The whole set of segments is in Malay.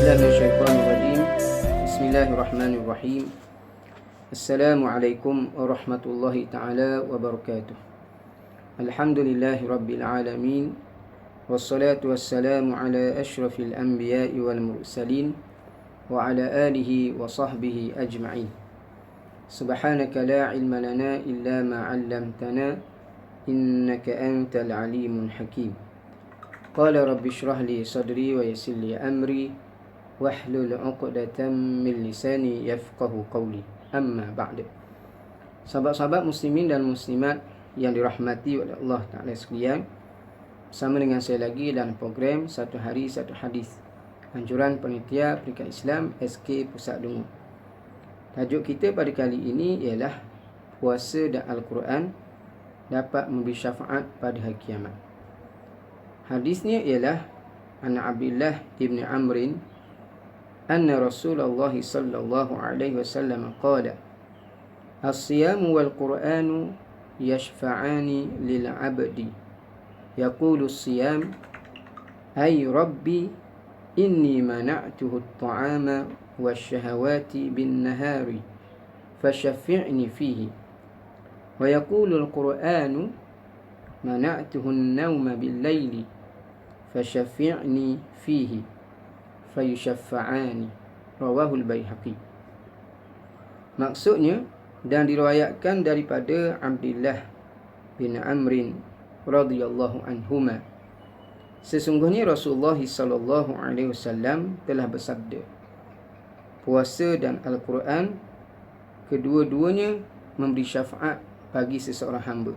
بالله من الشيطان الرجيم. بسم الله الرحمن الرحيم. السلام عليكم ورحمة الله تعالى وبركاته. الحمد لله رب العالمين، والصلاة والسلام على أشرف الأنبياء والمرسلين وعلى آله وصحبه أجمعين. سبحانك لا علم لنا إلا ما علمتنا إنك أنت العليم الحكيم. قال رب اشرح لي صدري ويسر لي أمري واحلل عقدة من lisani yafqahu qawli. Amma ba'd. Sahabat-sahabat muslimin dan muslimat yang dirahmati oleh Allah Ta'ala sekalian, bersama dengan saya lagi dalam program Satu Hari Satu Hadis, anjuran panitia Peringkat Islam SK Pusat Dungu. Tajuk kita pada kali ini ialah puasa dan Al-Quran dapat memberi syafaat pada hari kiamat. Hadisnya ialah an Abdullah ibn Amrin anna Rasulullah sallallahu alaihi wasallam qala as-siyamu wal Qur'anu yashfa'ani lil 'abdi yaqulu as-siyam ay rabbi inni mana'tuhu at-ta'ama wash-shahawati bin-nahari fashaffi'ni fihi wa yaqulu al-Qur'anu mana'tuhu an-nawma bil-laili fashaffi'ni fihi fayushaffa'ani. Rawahul Baihaqi. Maksudnya, dan diriwayatkan daripada Abdullah bin Amrin radhiyallahu anhuma, sesungguhnya Rasulullah sallallahu alaihi wasallam telah bersabda, puasa dan Al-Quran kedua-duanya memberi syafaat bagi seseorang hamba.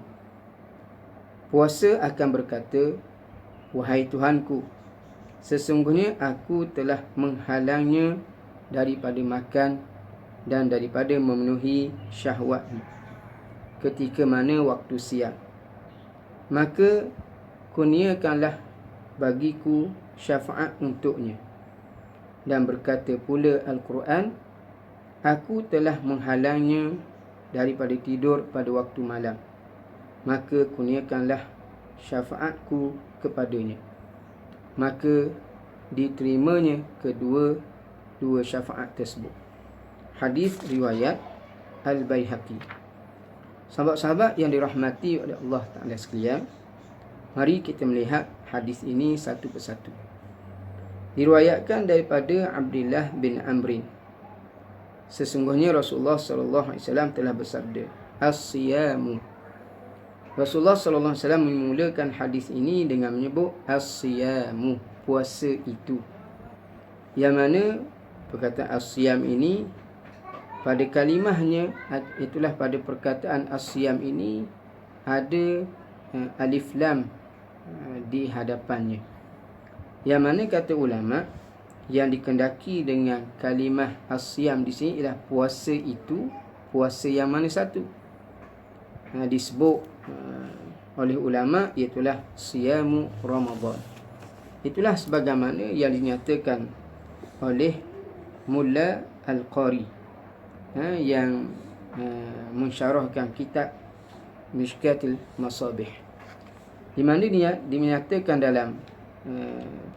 Puasa akan berkata, wahai Tuhanku, sesungguhnya aku telah menghalangnya daripada makan dan daripada memenuhi syahwatnya ketika mana waktu siang. Maka kurniakanlah bagiku syafaat untuknya. Dan berkata pula Al-Quran, aku telah menghalangnya daripada tidur pada waktu malam. Maka kurniakanlah syafaatku kepadanya. Maka diterimanya kedua syafaat tersebut. Hadis riwayat Al-Baihaqi. Sahabat-sahabat yang dirahmati oleh Allah Ta'ala sekalian, mari kita melihat hadis ini satu persatu. Diriwayatkan daripada Abdullah bin Amrin, sesungguhnya Rasulullah sallallahu alaihi wasallam telah bersabda, as-siyamu. Rasulullah sallallahu alaihi wasallam memulakan hadis ini dengan menyebut as-siyamu, puasa itu. Yang mana perkataan as-siyam ini pada kalimahnya, itulah pada perkataan as-siyam ini ada alif lam di hadapannya. Yang mana kata ulama, yang dikendaki dengan kalimah as-siyam di sini ialah puasa itu, puasa yang mana satu? Disebut oleh ulama iaitulah siyamu Ramadan. Itulah sebagaimana yang dinyatakan oleh Mulla Al-Qari, yang mensyarahkan kitab Mishkatul Masabih, di mana dia dinyatakan dalam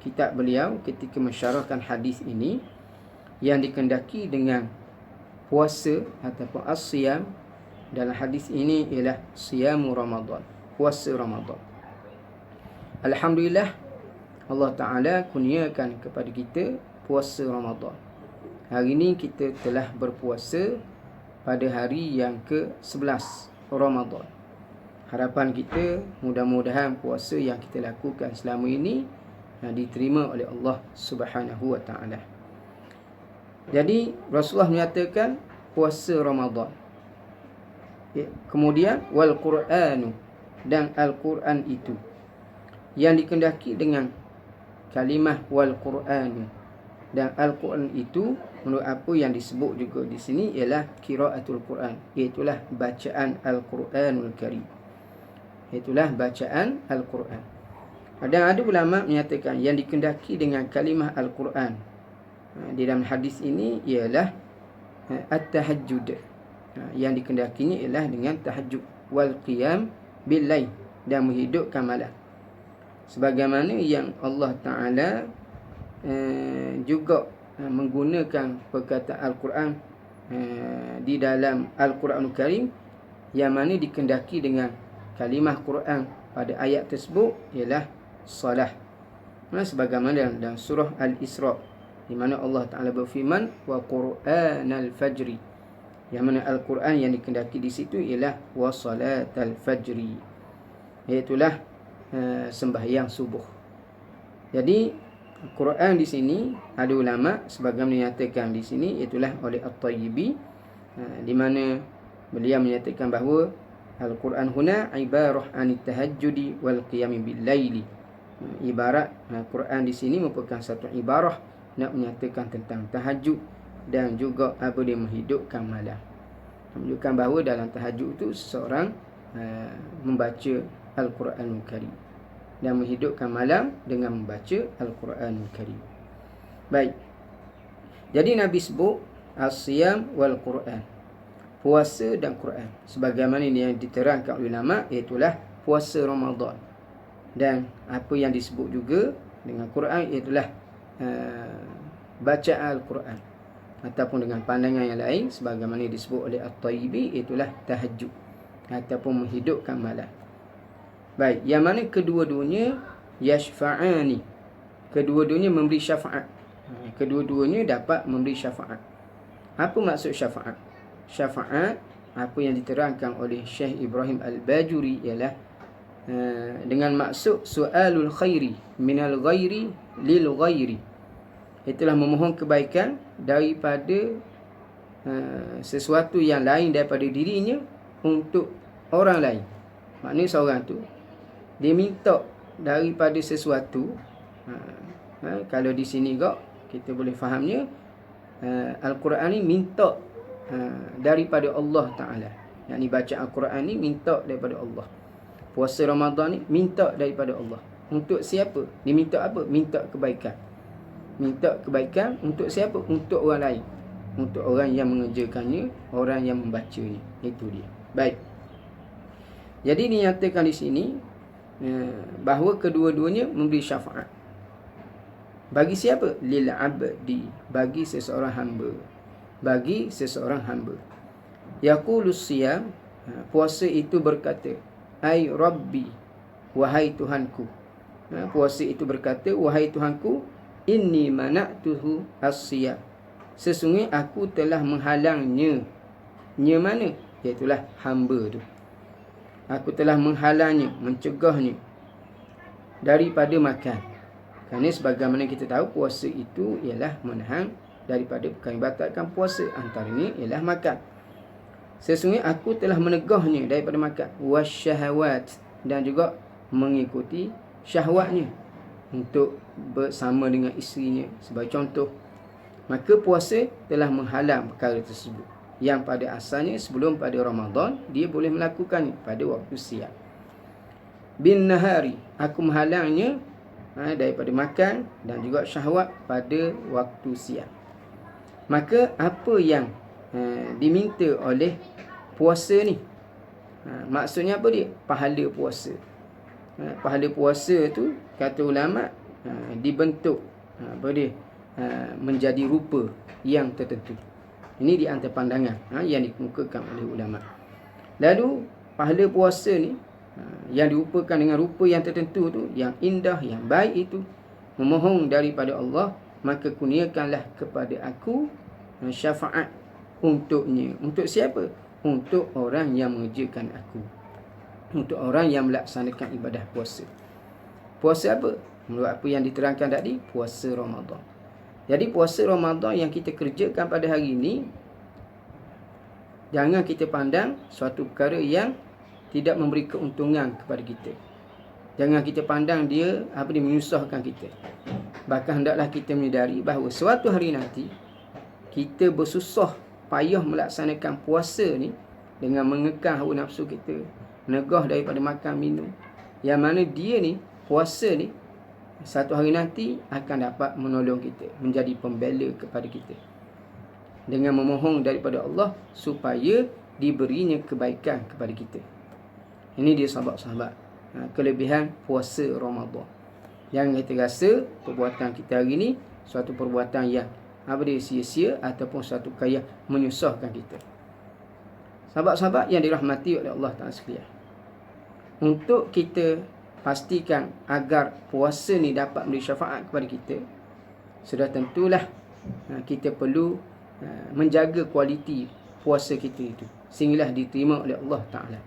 kitab beliau ketika mensyarahkan hadis ini, yang dikendaki dengan puasa ataupun as-siyam dalam hadis ini ialah siyamu Ramadan, puasa Ramadan. Alhamdulillah, Allah Ta'ala kurniakan kepada kita puasa Ramadan. Hari ini kita telah berpuasa pada hari yang ke-11 Ramadan. Harapan kita mudah-mudahan puasa yang kita lakukan selama ini diterima oleh Allah Subhanahu wa Ta'ala. Jadi Rasulullah menyatakan puasa Ramadan. Kemudian wal Qur'anu, dan Al-Quran itu, yang dikendaki dengan kalimah wal Qur'anu dan Al-Quran itu, menurut apa yang disebut juga di sini ialah qiraatul Quran, iaitulah bacaan Al-Quranul Karim, iaitulah bacaan Al-Quran. Dan ada ulama menyatakan yang dikendaki dengan kalimah Al-Quran di dalam hadis ini ialah at-tahajjud. Yang dikendakinya ialah dengan tahajud wal qiyam bil lail, dan menghidupkan malam. Sebagaimana yang Allah Ta'ala juga menggunakan perkataan Al-Quran di dalam Al-Quranul Karim yang mana dikendaki dengan kalimah Quran pada ayat tersebut ialah salah. Sebagaimana dalam surah Al-Isra, di mana Allah Ta'ala berfirman wa Qur'anal fajri, yang mana Al-Quran yang dikendaki di situ ialah wa salatal fajri, iaitulah sembahyang subuh. Jadi Quran di sini ada ulama sebagaimana menyatakan di sini itulah oleh At-Tayyibi, di mana beliau menyatakan bahawa Al-Quran huna ibarah anit tahajjudi wal qiyami bil laili. Ibarat Quran di sini merupakan satu ibarah nak menyatakan tentang tahajud dan juga apa dia menghidupkan malam. Menunjukkan bahawa dalam tahajud itu seseorang membaca Al-Quranul Karim dan menghidupkan malam dengan membaca Al-Quranul Karim. Baik. Jadi Nabi sebut as-siyam wal Quran, puasa dan Quran. Sebagaimana yang diterangkan oleh ulama, iaitulah puasa Ramadan. Dan apa yang disebut juga dengan Quran iaitulah bacaan Al-Quran, ataupun dengan pandangan yang lain sebagaimana disebut oleh At-Tayyibi, iaitulah tahajud ataupun menghidupkan malam. Baik, yang mana kedua-duanya yashfa'ani, kedua-duanya memberi syafaat. Kedua-duanya dapat memberi syafaat. Apa maksud syafaat? Syafaat, apa yang diterangkan oleh Syekh Ibrahim Al-Bajuri ialah dengan maksud su'alul khairi minal ghairi lil ghairi. Itulah memohon kebaikan daripada sesuatu yang lain daripada dirinya untuk orang lain. Maknanya seorang tu dia minta daripada sesuatu. Kalau di sini kok kita boleh fahamnya, Al-Quran ni minta daripada Allah Ta'ala. Yang ni baca Al-Quran ni minta daripada Allah. Puasa Ramadan ni minta daripada Allah. Untuk siapa? Dia minta apa? Minta kebaikan. Minta kebaikan untuk siapa? Untuk orang lain. Untuk orang yang mengerjakannya, orang yang membacanya. Itu dia. Baik. Jadi dinyatakan di sini bahawa kedua-duanya memberi syafaat. Bagi siapa? Lil abdi, bagi seseorang hamba. Bagi seseorang hamba. Yaqulus siyam, puasa itu berkata, ai rabbi, wahai Tuhanku. Puasa itu berkata, wahai Tuhanku, inni mana'tuhu as-siyam, sesungguhnya aku telah menghalangnya. Nya mana? Iaitulah hamba tu. Aku telah menghalangnya, mencegahnya daripada makan. Kerana sebagaimana kita tahu, puasa itu ialah menahan daripada perkara yang membatalkan puasa. Antaranya ialah makan. Sesungguhnya aku telah menegahnya daripada makan. Wasyahawat, dan juga mengikuti syahwatnya untuk bersama dengan isterinya sebagai contoh. Maka puasa telah menghalang perkara tersebut, yang pada asalnya sebelum pada Ramadan dia boleh melakukannya pada waktu siang. Bin nahari, aku menghalangnya daripada makan dan juga syahwat pada waktu siang. Maka apa yang diminta oleh puasa ni, maksudnya apa dia? Pahala puasa. Pahala puasa tu kata ulama dibentuk menjadi rupa yang tertentu. Ini di antara pandangan yang dikemukakan oleh ulama. Lalu pahala puasa ni yang dirupakan dengan rupa yang tertentu tu, yang indah, yang baik itu, memohon daripada Allah, maka kurniakanlah kepada aku syafaat untuknya. Untuk siapa? Untuk orang yang mengerjakan aku, untuk orang yang melaksanakan ibadah puasa. Puasa apa? Menurut apa yang diterangkan tadi, puasa Ramadan. Jadi puasa Ramadan yang kita kerjakan pada hari ini, jangan kita pandang suatu perkara yang tidak memberi keuntungan kepada kita. Jangan kita pandang dia menyusahkan kita. Bahkan hendaklah kita menyedari bahawa suatu hari nanti kita bersusah payah melaksanakan puasa ni dengan mengekang hawa nafsu kita, menegah daripada makan minum, yang mana dia ni, puasa ni, satu hari nanti akan dapat menolong kita, menjadi pembela kepada kita, dengan memohon daripada Allah supaya diberinya kebaikan kepada kita. Ini dia sahabat-sahabat, kelebihan puasa Ramadan. Yang kita rasa perbuatan kita hari ini suatu perbuatan yang sia-sia ataupun satu perkara yang menyusahkan kita. Sahabat-sahabat yang dirahmati oleh Allah Ta'ala sekalian, untuk kita pastikan agar puasa ni dapat memberi syafaat kepada kita, sudah tentulah kita perlu menjaga kualiti puasa kita itu sehinggalah diterima oleh Allah Ta'ala.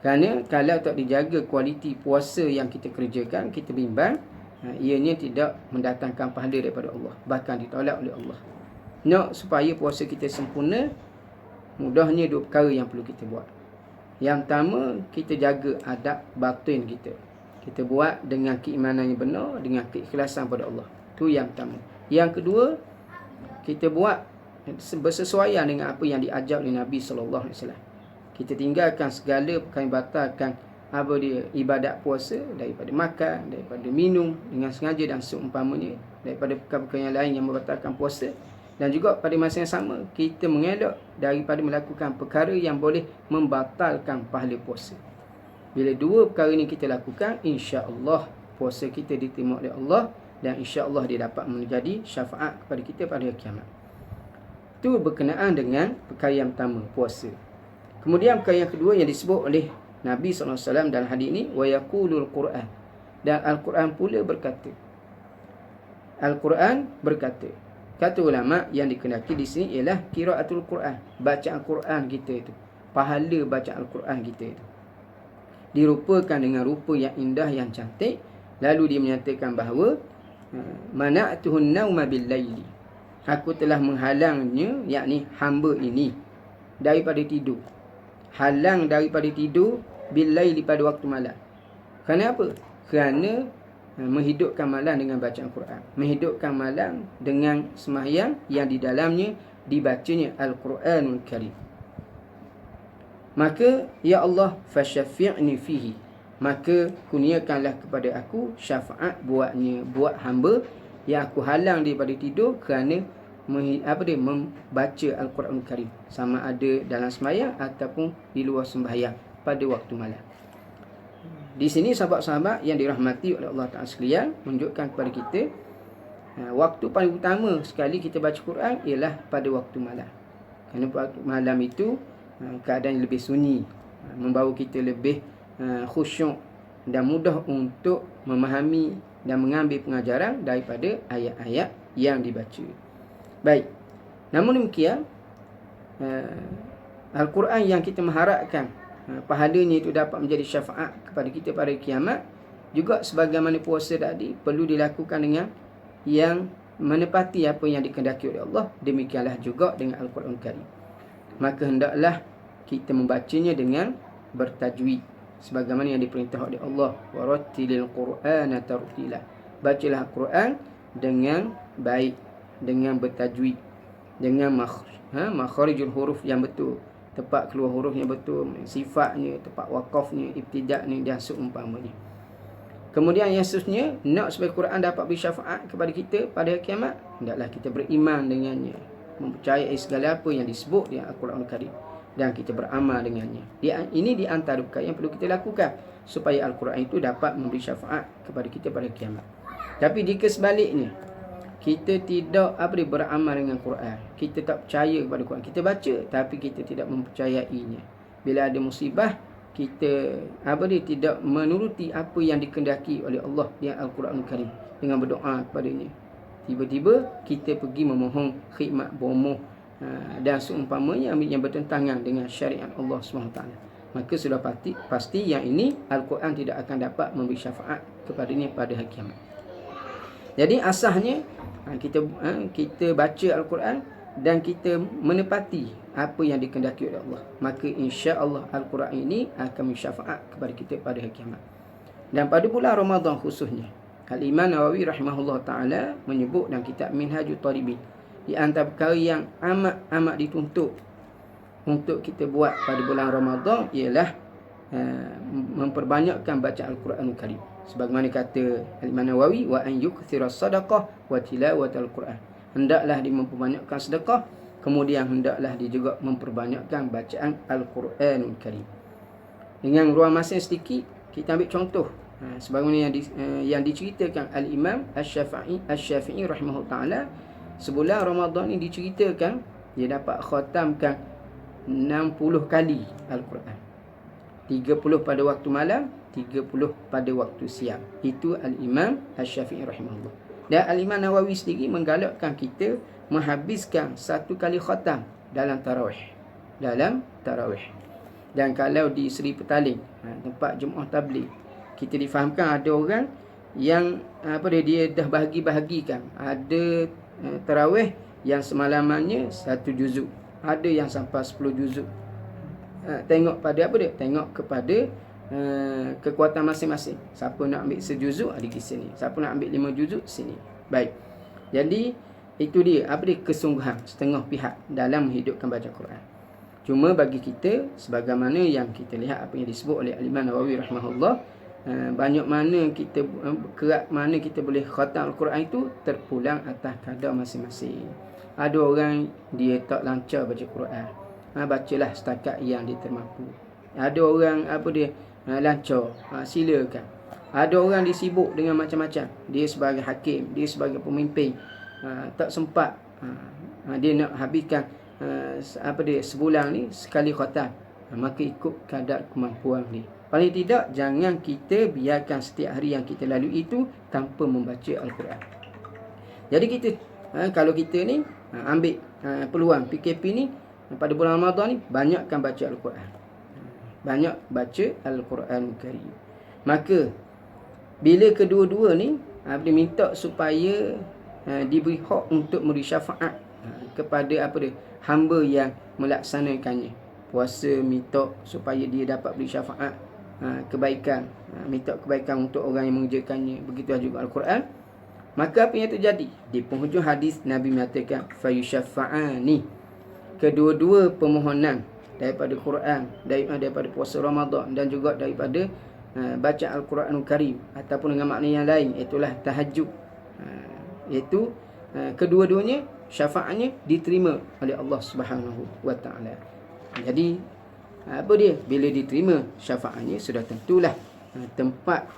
Kerana kalau tak dijaga kualiti puasa yang kita kerjakan, kita bimbang, ianya tidak mendatangkan pahala daripada Allah, bahkan ditolak oleh Allah. Nak supaya puasa kita sempurna, mudahnya dua perkara yang perlu kita buat. Yang pertama, kita jaga adab batin kita. Kita buat dengan keimanan yang benar, dengan keikhlasan pada Allah. Itu yang pertama. Yang kedua, kita buat bersesuaian dengan apa yang diajar oleh Nabi SAW. Kita tinggalkan segala perkara yang batalkan ibadat puasa, daripada makan, daripada minum dengan sengaja dan seumpamanya, daripada perkara-perkara yang lain yang membatalkan puasa. Dan juga pada masa yang sama, kita mengelak daripada melakukan perkara yang boleh membatalkan pahala puasa. Bila dua perkara ini kita lakukan, insya-Allah puasa kita diterima oleh Allah, dan insya-Allah dia dapat menjadi syafaat kepada kita pada hari kiamat. Itu berkenaan dengan perkara yang pertama, puasa. Kemudian perkara yang kedua yang disebut oleh Nabi SAW dalam hadis ini, wa yaqulul Quran, dan Al-Quran pula berkata. Al-Quran berkata. Kata ulama yang dikehendaki di sini ialah qiraatul Quran, bacaan Quran kita itu, pahala bacaan Al-Quran kita itu dirupakan dengan rupa yang indah, yang cantik. Lalu dia menyatakan bahawa mana'tuhun nauma bil laili, aku telah menghalangnya, yakni hamba ini, daripada tidur. Halang daripada tidur bil laili, pada waktu malam. Kerana apa? Kerana menghidupkan malam dengan bacaan Quran, menghidupkan malam dengan sembahyang yang di dalamnya dibacanya Al-Quranul Karim. Maka ya Allah, fasyafi'ni fihi, maka kurniakanlah kepada aku syafaat buat hamba yang aku halang daripada tidur kerana membaca Al-Quranul Karim, sama ada dalam sembahyang ataupun di luar sembahyang pada waktu malam. Di sini sahabat-sahabat yang dirahmati oleh Allah Ta'ala sekalian, menunjukkan kepada kita waktu paling utama sekali kita baca Quran ialah pada waktu malam. Kerana waktu malam itu keadaan lebih sunyi, membawa kita lebih khusyuk dan mudah untuk memahami dan mengambil pengajaran daripada ayat-ayat yang dibaca. Baik, namun demikian Al-Quran yang kita mengharapkan pahalanya itu dapat menjadi syafaat kepada kita pada kiamat, juga sebagaimana puasa tadi perlu dilakukan dengan yang menepati apa yang dikehendaki oleh Allah. Demikianlah juga dengan Al-Quran Karim. Maka hendaklah kita membacanya dengan bertajwid, sebagaimana yang diperintah oleh Allah, warattilil Qur'ana tartila, bacalah Al-Quran dengan baik, dengan bertajwid, dengan makharijul huruf yang betul, tepat keluar huruf yang betul, sifatnya, tepat wakafnya, ibtidaknya dan seumpamanya. Kemudian yang seterusnya, nak supaya Quran dapat beri syafaat kepada kita pada hari kiamat, hendaklah kita beriman dengannya, mempercayai segala apa yang disebut di Al-Quran Al-Karim, dan kita beramal dengannya. Ini di antara perkara yang perlu kita lakukan supaya Al-Quran itu dapat memberi syafaat kepada kita pada hari kiamat. Tapi jika sebaliknya, kita tidak beramal dengan Quran, kita tak percaya kepada Quran, kita baca tapi kita tidak mempercayainya. Bila ada musibah, kita tidak menuruti apa yang dikehendaki oleh Allah di Al-Quran Al-Karim dengan berdoa kepadanya. Tiba-tiba kita pergi memohon khidmat bomoh dan seumpamanya yang bertentangan dengan syariat Allah SWT. Maka sudah pasti yang ini Al-Quran tidak akan dapat memberi syafaat kepadanya pada hari kiamat. Jadi asasnya kita baca Al-Quran dan kita menepati apa yang dikehendaki oleh Allah, maka insya-Allah Al-Quran ini akan mensyafaat kepada kita pada hari kiamat. Dan pada bulan Ramadan khususnya, Al-Imam Nawawi rahimahullah taala menyebut dalam kitab Minhajut Talibin, di antara perkara yang amat dituntut untuk kita buat pada bulan Ramadan ialah memperbanyakkan bacaan Al-Quranul Karim. Sebagaimana kata Al-Imam Nawawi, wa an yukthiras sadaqah wa tilawatul Quran, hendaklah dia memperbanyakkan sedekah, kemudian hendaklah dia juga memperbanyakkan bacaan Al-Quranul Karim. Dengan ruang masa yang sedikit, kita ambil contoh sebagaimana yang diceritakan Al-Imam Asy-Syafi'i rahimahullah taala sebulan Ramadan ni diceritakan dia dapat khatamkan 60 kali Al-Quran. 30 pada waktu malam, 30 pada waktu siang. Itu Al-Imam Asy-Syafi'i rahimahullah. Dan Al-Imam Nawawi sendiri menggalakkan kita menghabiskan 1 kali khatam dalam tarawih. Dan kalau di Seri Petaling, tempat Jumaah Tabligh, kita difahamkan ada orang yang dia dah bahagi-bahagikan. Ada tarawih yang semalamannya 1 juzuk, ada yang sampai 10 juzuk. Tengok pada tengok kepada kekuatan masing-masing. Siapa nak ambil sejuzuk ada di sini, siapa nak ambil 5 juzuk sini. Baik. Jadi itu dia kesungguhan setengah pihak dalam menghidupkan baca Quran. Cuma bagi kita, sebagaimana yang kita lihat apa yang disebut oleh Al-Imam Nawawi rahimahullah, banyak mana kita kerat mana kita boleh khatam Al-Quran itu terpulang atas kadar masing-masing. Ada orang dia tak lancar baca Quran, bacalah setakat yang dia termampu. Ada orang lancar, silakan. Ada orang disibuk dengan macam-macam. Dia sebagai hakim, dia sebagai pemimpin, tak sempat. Dia nak habiskan sebulan ni sekali khatam. Maka ikut kadar kemampuan dia. Paling tidak jangan kita biarkan setiap hari yang kita lalui itu tanpa membaca Al-Quran. Jadi kita kalau kita ni ambil peluang PKP ni pada bulan Ramadan ni, banyakkan baca Al-Quran. Banyak baca Al-Quran Karim. Maka bila kedua-dua ni diminta supaya diberi hak untuk memberi syafaat kepada hamba yang melaksanakannya. Puasa minta supaya dia dapat beri syafaat kebaikan, minta kebaikan untuk orang yang mengerjakannya. Begitu juga Al-Quran. Maka apa yang terjadi? Di penghujung hadis Nabi mengatakan fayusyafa'ani. Kedua-dua permohonan daripada Quran, daripada puasa Ramadan dan juga daripada baca Al-Quranul Karim ataupun dengan makna yang lain, itulah tahajud. Iaitu kedua-duanya syafaatnya diterima oleh Allah Subhanahu wa taala. Jadi bila diterima syafaatnya, sudah tentulah tempat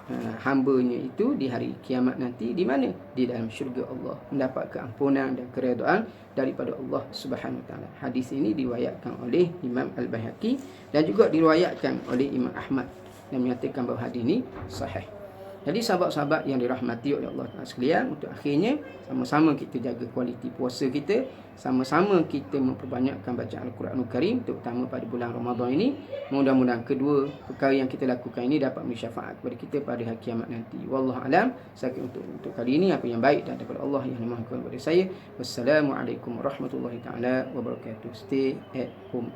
hambanya itu di hari kiamat nanti di mana? Di dalam syurga Allah, mendapat keampunan dan keredaan daripada Allah Subhanahu wa taala. Hadis ini diriwayatkan oleh Imam Al-Baihaqi dan juga diriwayatkan oleh Imam Ahmad dan menyatakan bahawa hadis ini sahih. Jadi sahabat-sahabat yang dirahmati oleh Allah Taala sekalian, untuk akhirnya sama-sama kita jaga kualiti puasa kita, sama-sama kita memperbanyakkan bacaan Al-Quranul Karim, terutama pada bulan Ramadan ini. Mudah-mudahan kedua perkara yang kita lakukan ini dapat memberi syafaat kepada kita pada hari kiamat nanti. Wallahu alam. Sekian untuk kali ini, apa yang baik dan daripada Allah yang Maha Kuasa kepada saya. Wassalamualaikum warahmatullahi taala wabarakatuh. Stay at home.